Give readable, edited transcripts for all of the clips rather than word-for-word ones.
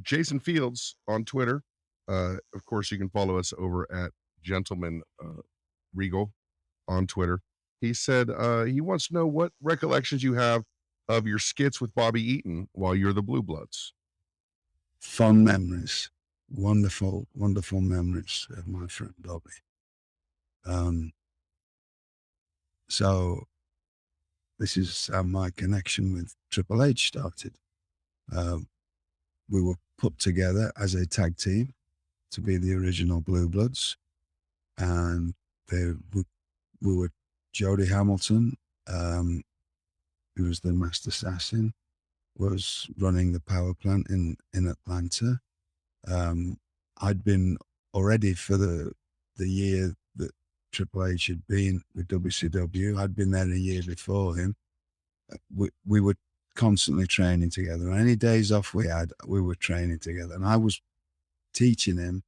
Jason Fields on Twitter. Of course, you can follow us over at Gentleman Regal on Twitter. He said he wants to know what recollections you have of your skits with Bobby Eaton while you're the Blue Bloods. Fond memories, wonderful, wonderful memories of my friend Bobby. So this is how my connection with Triple H started. We were put together as a tag team to be the original Blue Bloods, and we were Jody Hamilton, who was the Master Assassin, was running the power plant in Atlanta. I'd been already for the year that Triple H had been with WCW. I'd been there a year before him. We were constantly training together. Any days off we had, we were training together. And I was teaching him.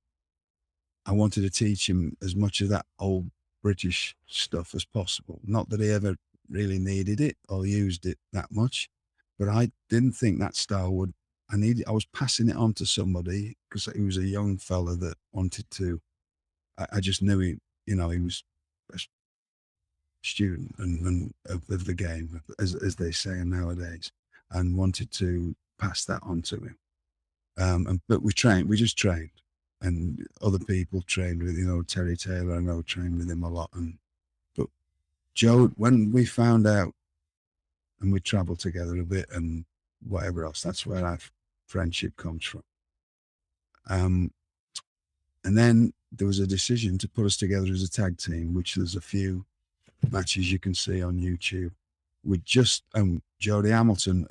I wanted to teach him as much of that old British stuff as possible. Not that he ever really needed it or used it that much, but I didn't think that style would. I was passing it on to somebody because he was a young fella that wanted to. I just knew he was a student and of the game, as they say nowadays, and wanted to pass that on to him. But we just trained, and other people trained with, Terry Taylor, I know, trained with him a lot. But Joe, when we found out, and we traveled together a bit and whatever else, that's where our friendship comes from. And then there was a decision to put us together as a tag team, which there's a few matches you can see on YouTube. We just, Jody Hamilton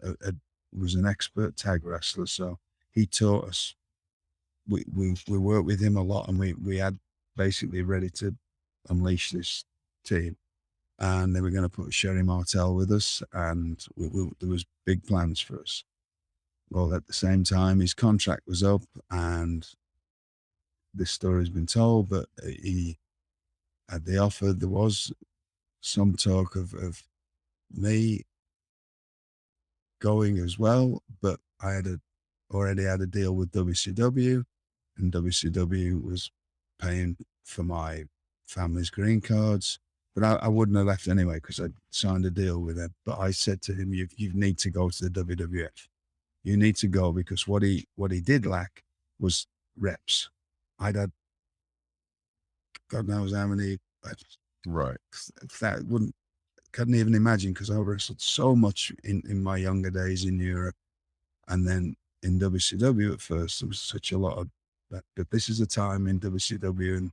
was an expert tag wrestler, so he taught us. We worked with him a lot, and we had basically ready to unleash this team. And they were going to put Sherry Martel with us, and there was big plans for us. Well, at the same time, his contract was up, and this story's been told, but he had the offer. There was some talk of me going as well, but I had already had a deal with WCW, and WCW was paying for my family's green cards. But I wouldn't have left anyway because I'd signed a deal with them. But I said to him, you need to go to the WWF. You need to go, because what he did lack was reps. I'd had God knows how many. Right. That couldn't even imagine, because I wrestled so much in my younger days in Europe, and then in WCW at first there was such a lot of that. But this is a time in WCW in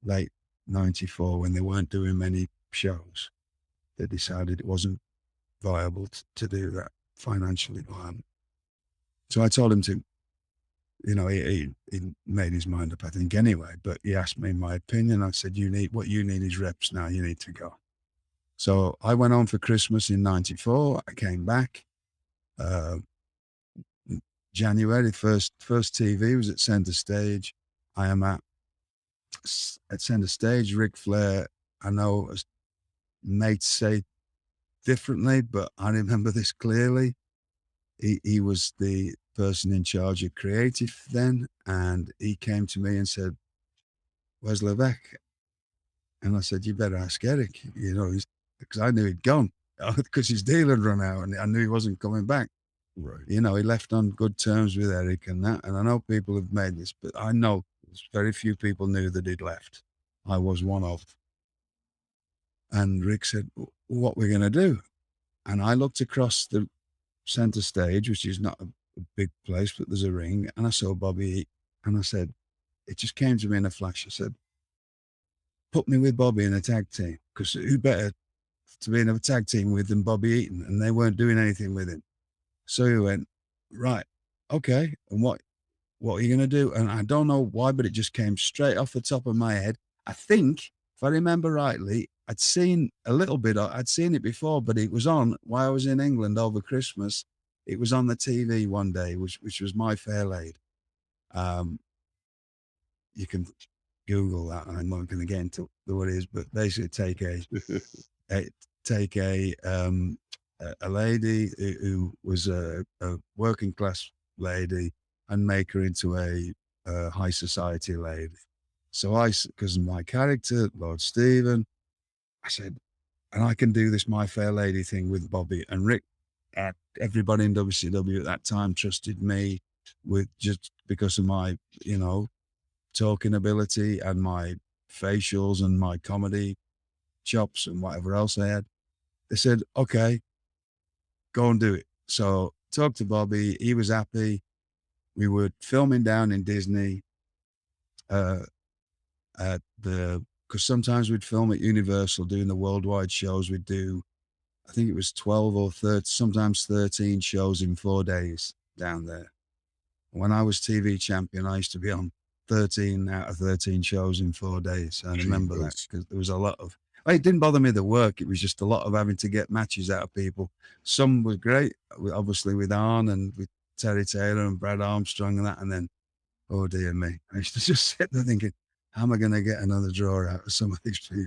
late '94 when they weren't doing many shows. They decided it wasn't viable to do that, financially viable. So I told him to, he made his mind up, I think, anyway, but he asked me my opinion. I said, what you need is reps now. You need to go. So I went on for Christmas in '94. I came back. January, first TV was at Center Stage. I am at Center Stage. Ric Flair, I know as mates say differently, but I remember this clearly. He was the person in charge of creative then, and he came to me and said, "Where's Levesque?" And I said, "You better ask Eric," because I knew he'd gone, because his deal had run out, and I knew he wasn't coming back. Right. He left on good terms with Eric and that. And I know people have made this, but I know very few people knew that he'd left. I was one of. And Rick said, "What we're going to do?" And I looked across the Center Stage, which is not a big place, but there's a ring, and I saw Bobby, and I said, it just came to me in a flash. I said, "Put me with Bobby in a tag team, because who better to be in a tag team with than Bobby Eaton?" And they weren't doing anything with him. So he went, "Right, okay, and what are you going to do?" And I don't know why, but it just came straight off the top of my head. I think, if I remember rightly, I'd seen a little bit. I'd seen it before, but it was on while I was in England over Christmas. It was on the TV one day, which was My Fair Lady. You can Google that, and I'm not going to get into what it is, but basically take a lady who was a working class lady. and make her into a high society lady. So because of my character, Lord Stephen, I said, and I can do this My Fair Lady thing with Bobby and Rick. Everybody in WCW at that time trusted me with just because of my, talking ability and my facials and my comedy chops and whatever else I had. They said, okay, go and do it. So talked to Bobby. He was happy. We were filming down in Disney because sometimes we'd film at Universal doing the worldwide shows. We'd do, I think it was 12 or 30, sometimes 13 shows in 4 days down there. When I was TV champion, I used to be on 13 out of 13 shows in 4 days. I remember that Jesus. because there was a lot of, it didn't bother me the work. It was just a lot of having to get matches out of people. Some were great, obviously with Arn and with Terry Taylor and Brad Armstrong and that. And then, oh dear me, I used to just sit there thinking, how am I going to get another draw out of some of these people?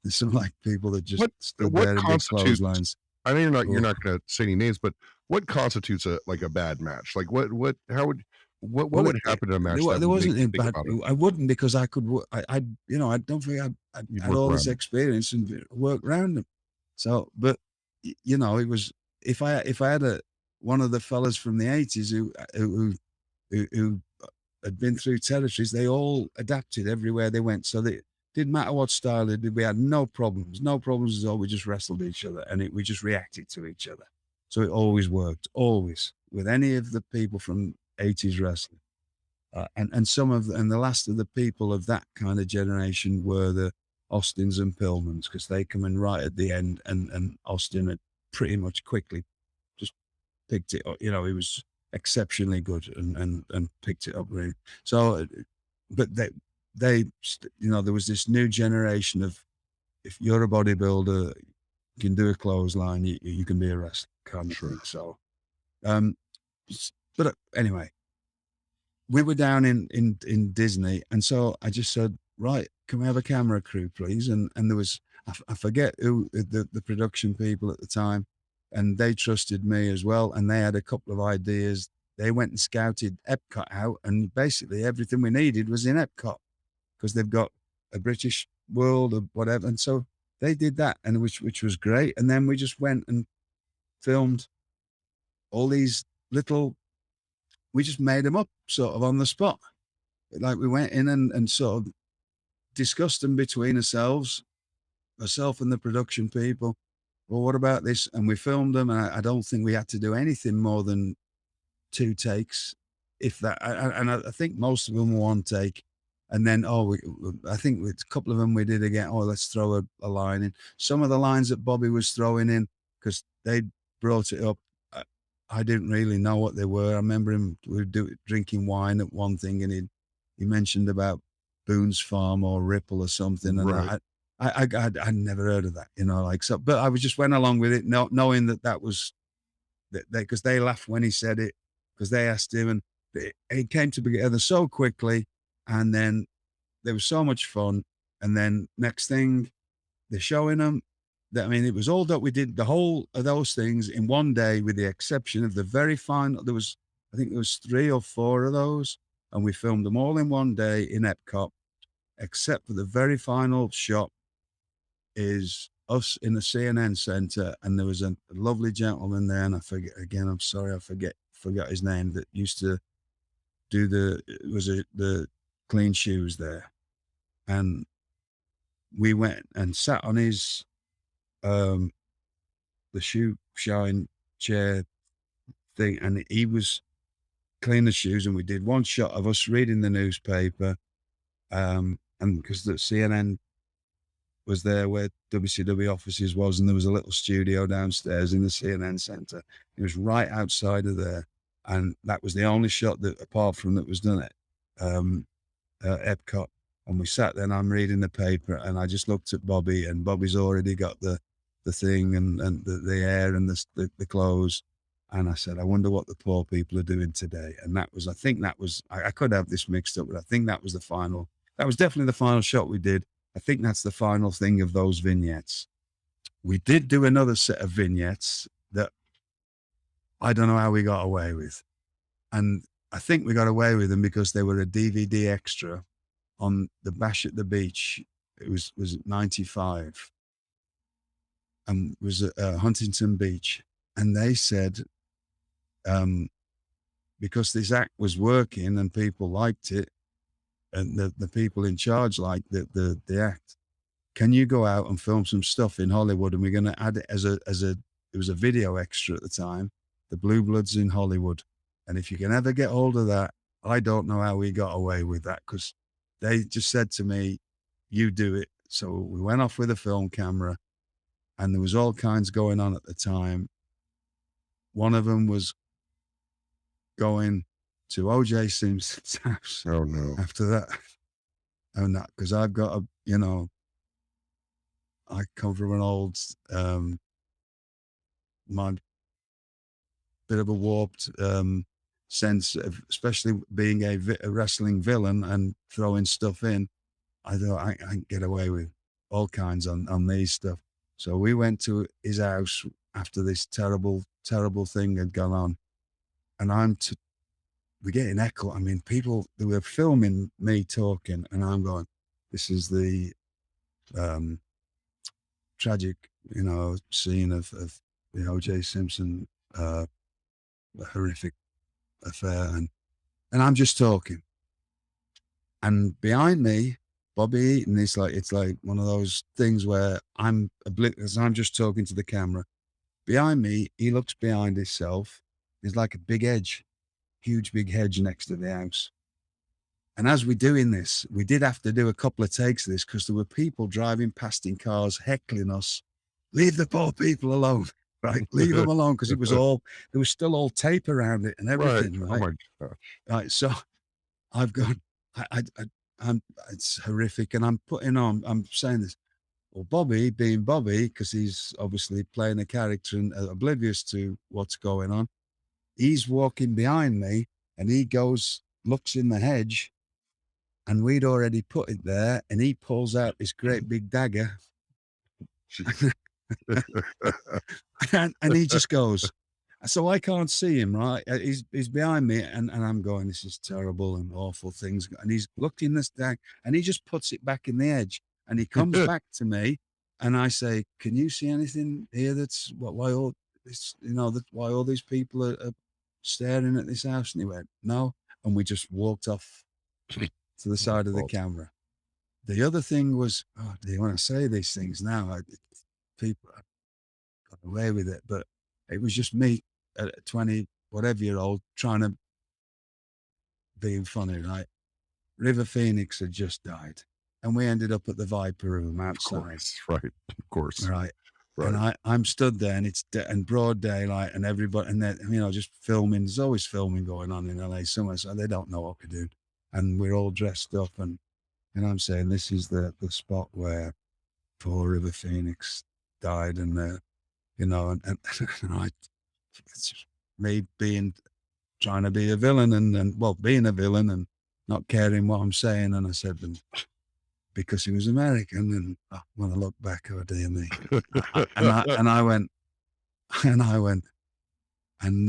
There's some like people that just stood What there in big constitutes, clotheslines. I know you're Oh. not gonna say any names, but what constitutes a bad match? Like how would what Well, would happen in a match that there would make wasn't you a think bad. about it? I wouldn't because I could. I I don't think I You'd had work all this around it. experience and work around them. So, but it was if I had one of the fellas from the 80s who had been through territories, they all adapted everywhere they went. So they didn't matter what style they did. We had no problems at all. We just wrestled each other and we just reacted to each other. So it always worked, always with any of the people from 80s wrestling. And the last of the people of that kind of generation were the Austins and Pillmans because they come in right at the end and Austin had pretty much quickly just picked it up. He was exceptionally good and picked it up really. So, but there was this new generation of, if you're a bodybuilder, you can do a clothesline, you can be a wrestler kind of thing. So, but anyway, we were down in Disney, and so I just said, right, can we have a camera crew, please? And there was, I forget who the production people at the time, and they trusted me as well, and they had a couple of ideas. They went and scouted Epcot out, and basically everything we needed was in Epcot because they've got a British World or whatever, and so they did that, and which was great. And then we just went and filmed all these little. We just made them up sort of on the spot. Like we went in and sort of discussed them between ourselves, myself and the production people. Well, what about this? And we filmed them. And I don't think we had to do anything more than 2 takes, if that. And I think most of them were 1 take. And then, I think with a couple of them we did again. Oh, let's throw a line in. Some of the lines that Bobby was throwing in, because they brought it up, I didn't really know what they were. I remember him drinking wine at one thing, and he mentioned about Boone's Farm or Ripple or something, and Right. I'd never heard of that, like so. But I just went along with it, knowing that was that because they laughed when he said it, because they asked him, and it came together so quickly, and then there was so much fun, and then next thing they're showing them. It was all that we did the whole of those things in 1 day, with the exception of the very final. I think there was 3 or 4 of those, and we filmed them all in 1 day in Epcot, except for the very final shot is us in the CNN Center, and there was a lovely gentleman there, and I forget again. I'm sorry, I forgot his name. That used to do the clean shoes there, and we went and sat on his the shoe shine chair thing, and he was cleaning the shoes, and we did 1 shot of us reading the newspaper, and because the CNN was there where WCW offices was, and there was a little studio downstairs in the CNN Center. It was right outside of there, and that was the only shot that, apart from that, was done at Epcot. And we sat there, and I'm reading the paper, and I just looked at Bobby, and Bobby's already got the thing and the hair and the clothes. And I said, I wonder what the poor people are doing today. And I could have this mixed up, but I think that was definitely the final shot we did. I think that's the final thing of those vignettes. We did do another set of vignettes that I don't know how we got away with. And I think we got away with them because they were a DVD extra on the Bash at the Beach. It was 95 and was at Huntington Beach. And they said, because this act was working and people liked it, and the people in charge liked the act, can you go out and film some stuff in Hollywood? And we're going to add it as it was a video extra at the time, the Blue Bloods in Hollywood. And if you can ever get hold of that, I don't know how we got away with that, because they just said to me, you do it. So we went off with a film camera, and there was all kinds going on at the time. One of them was going to O.J. Simpson's house. Oh no. After that, and that, because I've got a, I come from an old, my bit of a warped sense of, especially being a wrestling villain and throwing stuff in. I thought I can get away with all kinds on these stuff. So we went to his house after this terrible, terrible thing had gone on, and we're getting echo. I mean, people, they were filming me talking, and I'm going, this is the tragic, scene of the O.J. Simpson horrific affair, and I'm just talking, and behind me, Bobby Eaton is like, it's like one of those things where I'm oblivious. I'm just talking to the camera. Behind me, he looks behind himself. There's like a big hedge, huge big hedge next to the house. And as we're doing this, we did have to do a couple of takes of this because there were people driving past in cars heckling us. Leave the poor people alone, right? Leave them alone, because it was all, there was still all tape around it and everything, Oh right? my gosh. Right. So I've gone, it's horrific. And I'm saying this, well, Bobby being Bobby, because he's obviously playing a character and oblivious to what's going on. He's walking behind me and he goes, looks in the hedge, and we'd already put it there, and he pulls out this great big dagger and he just goes, so I can't see him, right? He's behind me, and I'm going, this is terrible and awful things. And he's looking this dagger, and he just puts it back in the edge, and he comes back to me, and I say, can you see anything here that's why all this, why all these people are staring at this house? And he went, no. And we just walked off to the side of the camera. The other thing was, do you want to say these things now? People got away with it, but it was just me at 20 whatever year old trying to being funny, right? River Phoenix had just died, and we ended up at the Viper Room outside. Of course. Right. And I'm stood there, and it's in broad daylight, and everybody, and then, just filming. There's always filming going on in LA somewhere, so they don't know what we're doing. And we're all dressed up, and I'm saying, this is the spot where poor River Phoenix died, and and I, it's just me trying to be a villain, and being a villain and not caring what I'm saying. And I said, because he was American, and when I look back, oh dear me. I went, and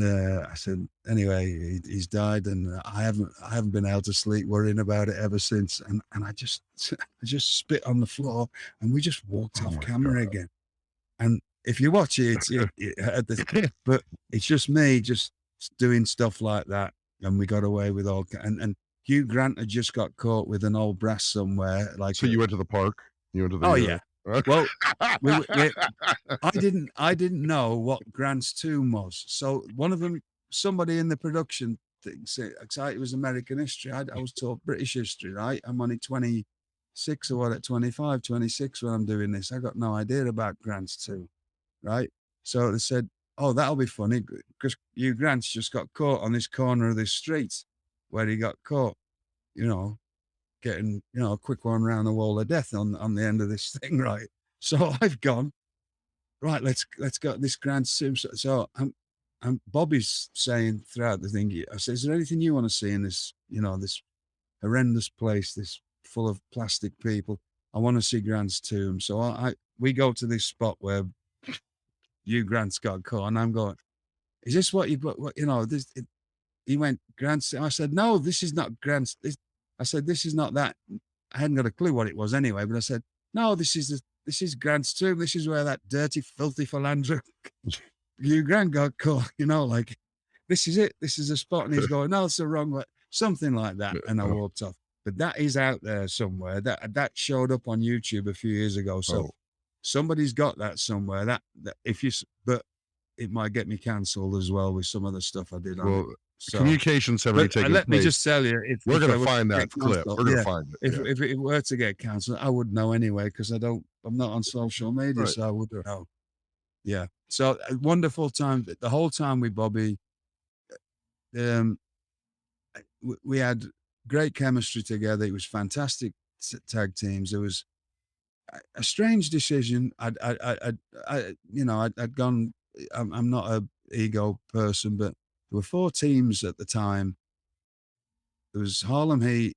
I said, anyway, he's died, and I haven't been able to sleep worrying about it ever since. And I just spit on the floor, and we just walked off camera again. And if you watch it, but it's just me just doing stuff like that, and we got away with all. And Hugh Grant had just got caught with an old brass somewhere. Like, so you went to the park? You went to the? Oh yeah. Well, I didn't know what Grant's tomb was. So one of them, somebody in the production thinks it was American history. I was taught British history, right? I'm only 26 or what, at 25, 26 when I'm doing this. I got no idea about Grant's tomb, right? So they said, oh, that'll be funny, because Hugh Grant's just got caught on this corner of this street where he got caught, getting, a quick one around the wall of death on the end of this thing, right? So I've gone, right, let's go this Grant Sim. So I'm Bobby's saying throughout the thing, I said, is there anything you want to see in this, this horrendous place, this full of plastic people? I want to see Grant's tomb. So we go to this spot where Hugh Grant's got caught, and I'm going, is this what you, this, he went, Grand. I said, no, this is not Grand. I said, this is not that. I hadn't got a clue what it was anyway, but I said, no, this is Grant's tomb. This is where that dirty, filthy philanderer Hugh Grant got caught, like, this is it. This is a spot. And he's going, no, it's the wrong way. Something like that. And I walked off. But that is out there somewhere. That showed up on YouTube a few years ago. So somebody's got that somewhere. That but it might get me cancelled as well with some of the stuff I did on it. So, communications have already taken let place. me just tell you, we're going to find that clip. We're going to find it. If it were to get cancelled, I would know anyway, because I'm not on social media, so I would know. Yeah. So a wonderful time. The whole time with Bobby, we had great chemistry together. It was fantastic tag teams. There was a strange decision. I'd gone. I'm not a ego person, but there were 4 teams at the time. There was Harlem Heat,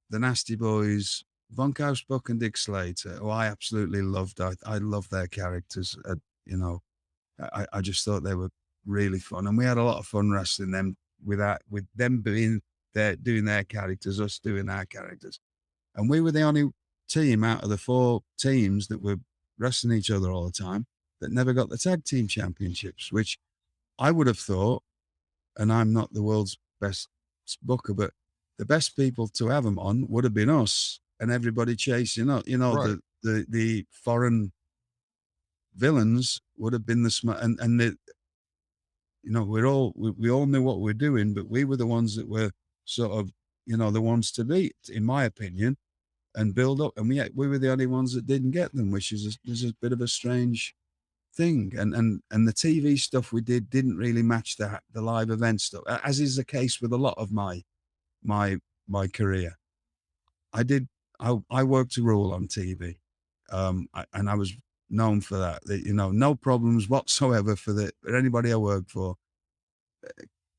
the Nasty Boys, Von Buck, and Dick Slater, who I absolutely loved. I loved their characters. I just thought they were really fun, and we had a lot of fun wrestling them with them being there doing their characters, us doing our characters, and we were the only team out of the 4 teams that were wrestling each other all the time that never got the tag team championships, which I would have thought, and I'm not the world's best booker, but the best people to have them on would have been us and everybody chasing up. Right. The foreign villains would have been the smart, and we all knew what we were doing, but we were the ones that were sort of, the ones to beat, in my opinion, and build up. And we were the only ones that didn't get them, which is a bit of a strange thing. And the TV stuff we didn't really match the live event stuff, as is the case with a lot of my career. I worked a rule on TV, and I was known for that. No problems whatsoever for anybody I worked for,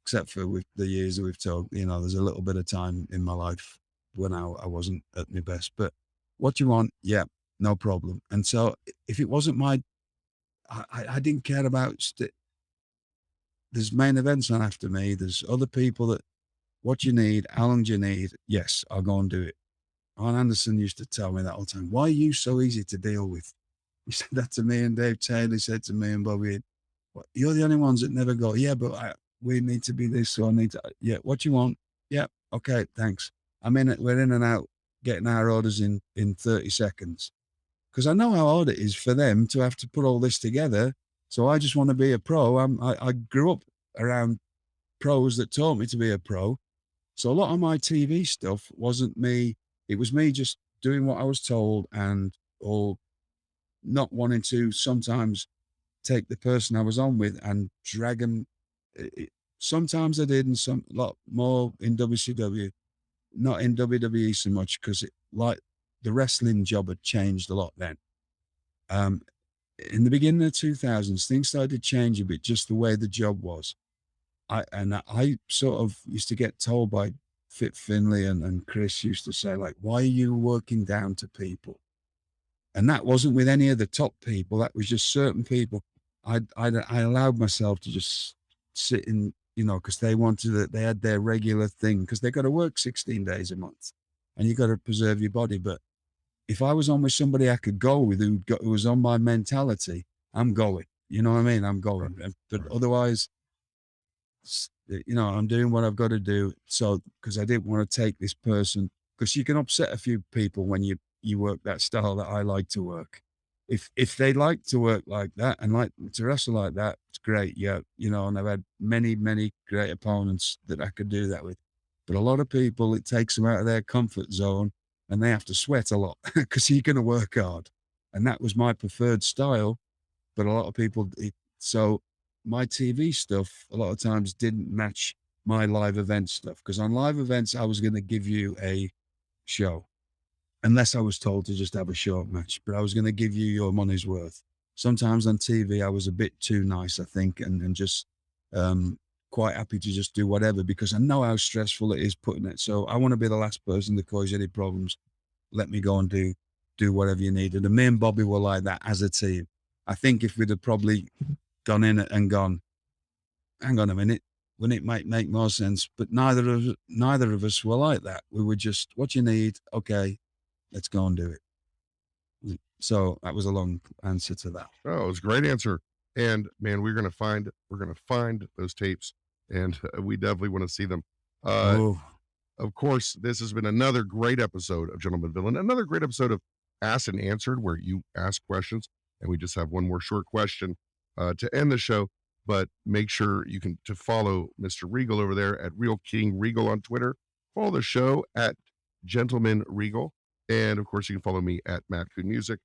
except for with the years that we've told. There's a little bit of time in my life when I wasn't at my best. But what you want, yeah, no problem. And so if it wasn't I didn't care about. There's main events on after me. There's other people that. What you need, how long do you need? Yes, I'll go and do it. Arn Anderson used to tell me that all the time. Why are you so easy to deal with? He said that to me, and Dave Taylor said to me and Bobby, you're the only ones that never go, yeah, but we need to be this, so I need to, yeah, what you want? Yeah, okay, thanks. We're in and out getting our orders in 30 seconds. Because I know how hard it is for them to have to put all this together. So I just want to be a pro. I grew up around pros that taught me to be a pro. So a lot of my TV stuff wasn't me. It was me just doing what I was told or not wanting to sometimes take the person I was on with and drag them. Sometimes I did, and a lot more in WCW, not in WWE so much, because the wrestling job had changed a lot then. In the beginning of the 2000s, things started to change a bit, just the way the job was. I sort of used to get told by Fit Finlay and Chris used to say, like, why are you working down to people? And that wasn't with any of the top people. That was just certain people. I allowed myself to just sit in, because they had their regular thing, because they got to work 16 days a month and you got to preserve your body. But if I was on with somebody I could go with who was on my mentality, I'm going. You know what I mean? I'm going. Right. But otherwise, I'm doing what I've got to do. So, because I didn't want to take this person, because you can upset a few people when you work that style that I like to work. If they like to work like that and like to wrestle like that, it's great. Yeah. And I've had many, many great opponents that I could do that with. But a lot of people, it takes them out of their comfort zone and they have to sweat a lot because you're going to work hard. And that was my preferred style. But a lot of people, so my TV stuff a lot of times didn't match my live event stuff, because on live events, I was going to give you a show, unless I was told to just have a short match, but I was going to give you your money's worth. Sometimes on TV, I was a bit too nice, I think, and just quite happy to just do whatever, because I know how stressful it is putting it. So I want to be the last person to cause you any problems. Let me go and do whatever you needed. And me and Bobby were like that as a team. I think if we'd have probably gone in and gone, hang on a minute, Wouldn't it make more sense? But neither of us were like that. We were just, what you need, okay, let's go and do it. So that was a long answer to that. Oh, it was a great answer. And man, we're gonna find those tapes, and we definitely want to see them. Oh, Of course, this has been another great episode of Gentleman Villain, another great episode of Asked and Answered, where you ask questions, and we just have one more short question to end the show. But make sure you can to follow Mr. Regal over there at Real King Regal on Twitter. Follow the show at Gentleman Regal, and of course, you can follow me at Matt Coon Music.